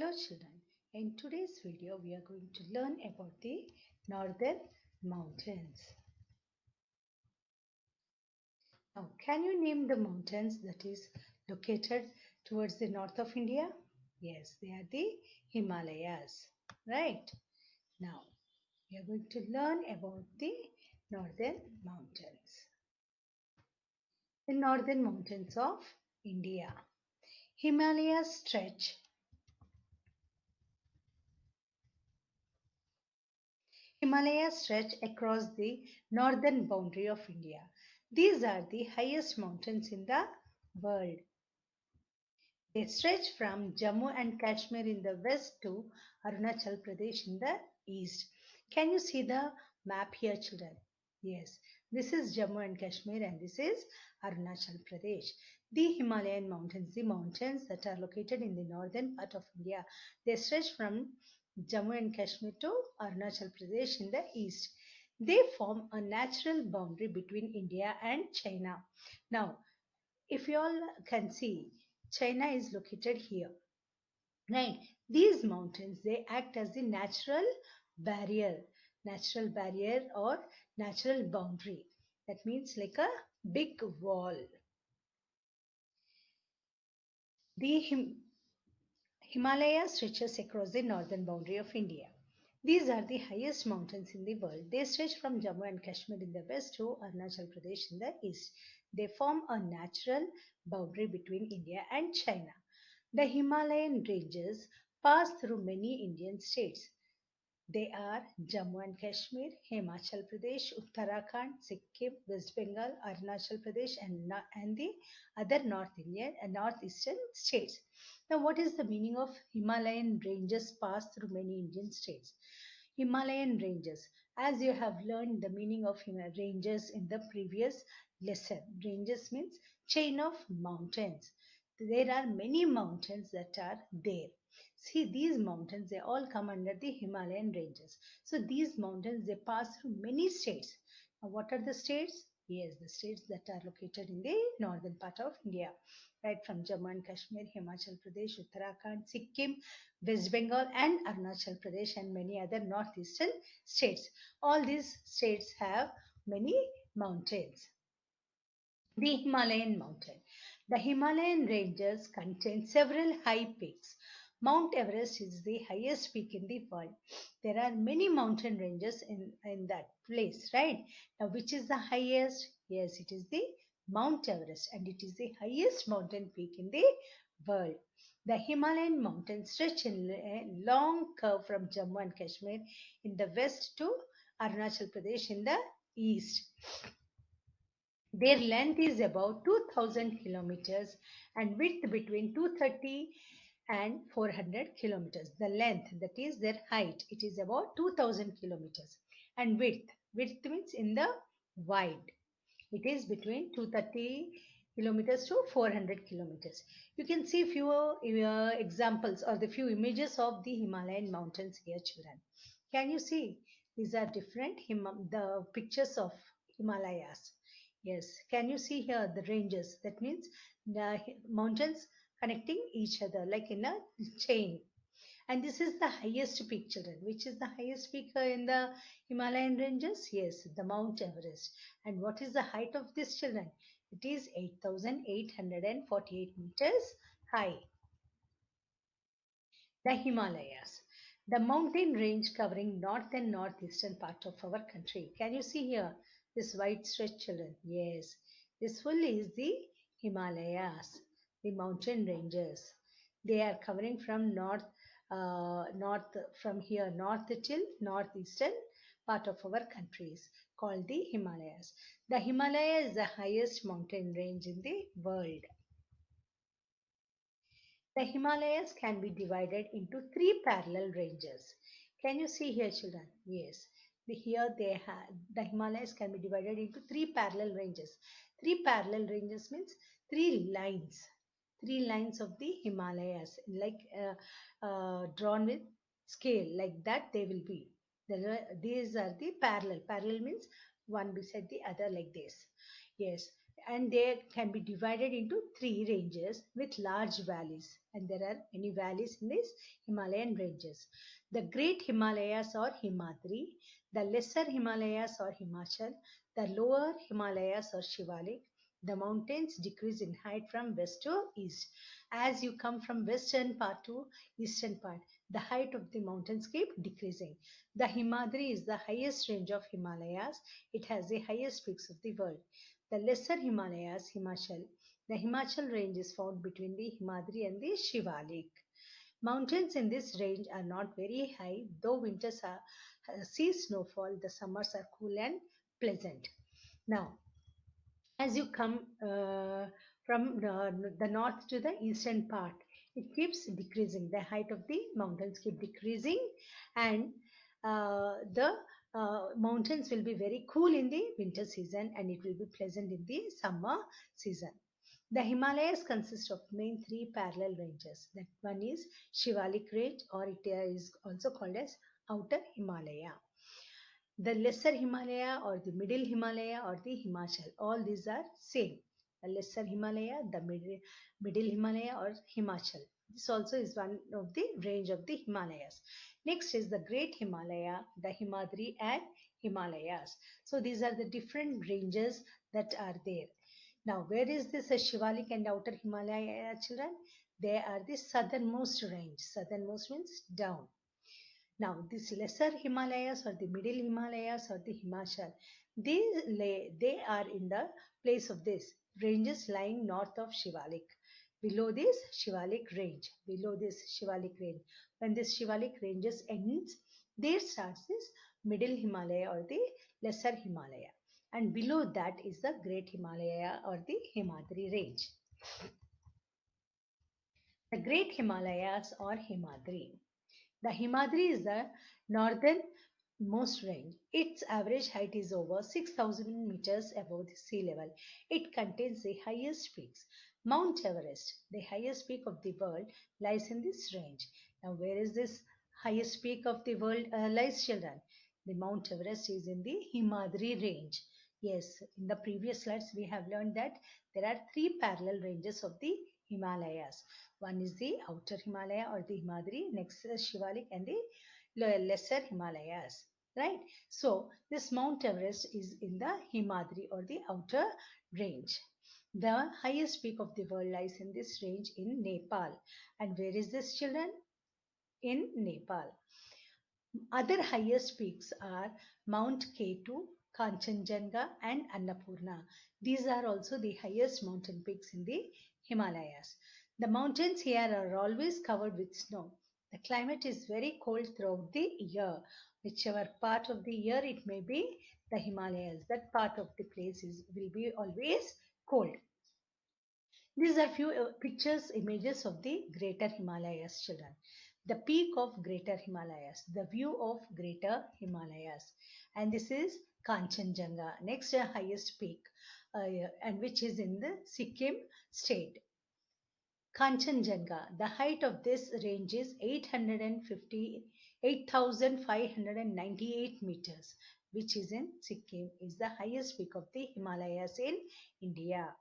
Hello children, in today's video we are going to learn about the Northern Mountains. Now, can you name the mountains that is located towards the north of India? Yes, they are the Himalayas, right? Now, we are going to learn about the Northern Mountains. The Northern Mountains of India. Himalayas stretch Himalayas stretch across the northern boundary of India. These are the highest mountains in the world. They stretch from Jammu and Kashmir in the west to Arunachal Pradesh in the east. Can you see the map here, children? Yes, this is Jammu and Kashmir and this is Arunachal Pradesh. The Himalayan mountains, the mountains that are located in the northern part of India, they stretch from Jammu and Kashmir to Arunachal Pradesh in the east. They form a natural boundary between India and China. Now, if you all can see, China is located here, right? These mountains, they act as the natural barrier or natural boundary. That means like a big wall. The Himalaya stretches across the northern boundary of India. These are the highest mountains in the world. They stretch from Jammu and Kashmir in the west to Arunachal Pradesh in the east. They form a natural boundary between India and China. The Himalayan ranges pass through many Indian states. They are Jammu and Kashmir, Himachal Pradesh, Uttarakhand, Sikkim, West Bengal, Arunachal Pradesh, and the other North Indian and Northeastern states. Now, what is the meaning of Himalayan ranges pass through many Indian states? Himalayan ranges. As you have learned the meaning of ranges in the previous lesson, ranges means chain of mountains. There are many mountains that are there. See, these mountains, they all come under the Himalayan ranges. So these mountains, they pass through many states. Now, what are the states? Yes, the states that are located in the northern part of India, right from Jammu and Kashmir, Himachal Pradesh, Uttarakhand, Sikkim, West Bengal, and Arunachal Pradesh, and many other northeastern states. All these states have many mountains. The Himalayan mountain. The Himalayan ranges contain several high peaks. Mount Everest is the highest peak in the world. There are many mountain ranges in that place, right? Now, which is the highest? Yes, it is the Mount Everest, and it is the highest mountain peak in the world. The Himalayan mountains stretch in a long curve from Jammu and Kashmir in the west to Arunachal Pradesh in the east. Their length is about 2000 kilometers and width between 230 and 400 kilometers. The length, that is their height, it is about 2000 kilometers. And width means in the wide. It is between 230 kilometers to 400 kilometers. You can see few examples or the few images of the Himalayan mountains here, children. Can you see? These are different the pictures of Himalayas. Yes, can you see here the ranges? That means the mountains connecting each other like in a chain. And this is the highest peak, children. Which is the highest peak in the Himalayan ranges? Yes, the Mount Everest. And what is the height of this, children? It is 8,848 meters high. The Himalayas. The mountain range covering north and northeastern part of our country. Can you see here this wide stretch, children? Yes, this full is the Himalayas, the mountain ranges. They are covering from north from here north till northeastern part of our countries called the Himalayas. The Himalaya is the highest mountain range in the world. The Himalayas can be divided into three parallel ranges. Can you see here, children? Yes. Here they have the Himalayas can be divided into three parallel ranges. Three parallel ranges means three lines of the Himalayas, like drawn with scale, like that they will be. These are the parallel. Parallel means one beside the other, like this. Yes, and they can be divided into three ranges with large valleys. And there are many valleys in these Himalayan ranges. The Great Himalayas or Himadri, the Lesser Himalayas or Himachal, the Lower Himalayas or Shivalik. The mountains decrease in height from west to east. As you come from western part to eastern part, the height of the mountains keep decreasing. The Himadri is the highest range of Himalayas. It has the highest peaks of the world. The lesser Himalayas, Himachal. The Himachal range is found between the Himadri and the Shivalik. Mountains in this range are not very high, though winters see snowfall, the summers are cool and pleasant. Now, as you come from the north to the eastern part, it keeps decreasing. The height of the mountains keep decreasing, and the mountains will be very cool in the winter season, and it will be pleasant in the summer season. The Himalayas consist of main three parallel ranges. That one is Shivalik Range, or it is also called as Outer Himalaya. The lesser Himalaya or the middle Himalaya or the Himachal, all these are same. The lesser Himalaya, the middle Himalaya or Himachal. This also is one of the range of the Himalayas. Next is the Great Himalaya, the Himadri and Himalayas. So these are the different ranges that are there. Now, where is this Shivalik and Outer Himalaya, children? They are the southernmost range. Southernmost means down. Now, these lesser Himalayas or the middle Himalayas or the Himachal, they are in the place of this ranges lying north of Shivalik. Below this Shivalik range, below this Shivalik range, when this Shivalik ranges ends, there starts this middle Himalaya or the lesser Himalaya, and below that is the Great Himalaya or the Himadri range. The Great Himalayas or Himadri. The Himadri is the northernmost range. Its average height is over 6,000 meters above the sea level. It contains the highest peaks. Mount Everest, the highest peak of the world, lies in this range. Now, where is this highest peak of the world lies, children? The Mount Everest is in the Himadri range. Yes, in the previous slides we have learned that there are three parallel ranges of the Himalayas. One is the outer Himalaya or the Himadri, next is Shivalik and the lesser Himalayas. Right? So this Mount Everest is in the Himadri or the outer range. The highest peak of the world lies in this range in Nepal. And where is this, children? In Nepal. Other highest peaks are Mount K2, Kanchanjanga, and Annapurna. These are also the highest mountain peaks in the Himalayas. The mountains here are always covered with snow. The climate is very cold throughout the year. Whichever part of the year it may be, the Himalayas, that part of the place will be always cold. These are few pictures, images of the Greater Himalayas, children. The peak of Greater Himalayas, the view of Greater Himalayas. And this is Kanchanjanga, next highest peak, and which is in the Sikkim state. Kanchanjanga, the height of this range is 8,598 meters, which is in Sikkim, is the highest peak of the Himalayas in India.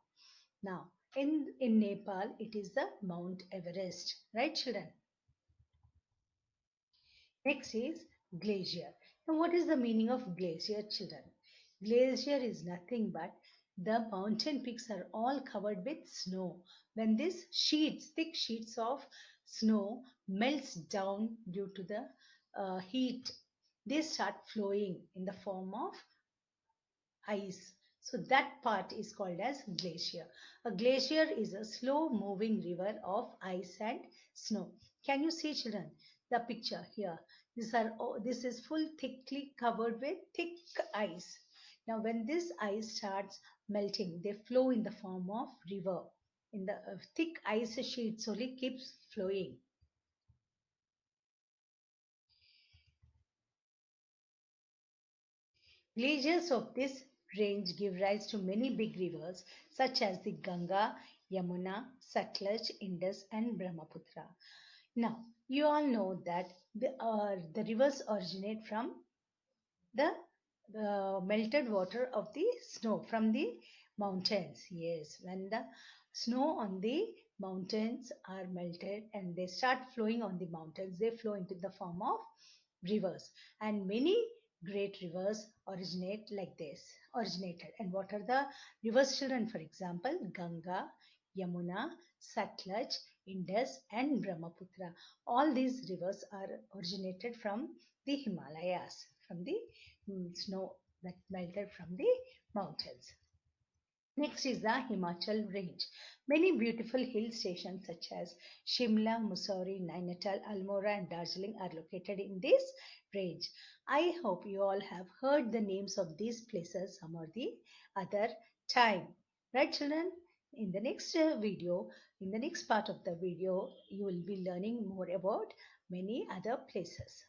Now, in Nepal, it is the Mount Everest. Right, children? Next is glacier. Now, what is the meaning of glacier, children? Glacier is nothing but the mountain peaks are all covered with snow. When these sheets, thick sheets of snow melts down due to the heat, they start flowing in the form of ice. So that part is called as glacier. A glacier is a slow moving river of ice and snow. Can you see, children, the picture here? This is full thickly covered with thick ice. Now when this ice starts melting, they flow in the form of river. In the thick ice sheets only keeps flowing. Glaciers of this range give rise to many big rivers such as the Ganga, Yamuna, Satluj, Indus, and Brahmaputra. Now, you all know that the rivers originate from the melted water of the snow from the Mountains, yes. When the snow on the mountains are melted and they start flowing on the mountains, they flow into the form of rivers. And many great rivers originate like this, originated. And what are the rivers children? For example, Ganga, Yamuna, Satluj, Indus, and Brahmaputra. All these rivers are originated from the Himalayas, from the snow that melted from the mountains. Next is the Himachal Range. Many beautiful hill stations such as Shimla, Mussoorie, Nainital, Almora, and Darjeeling are located in this range. I hope you all have heard the names of these places some or the other time. Right, children? In the next video, in the next part of the video, you will be learning more about many other places.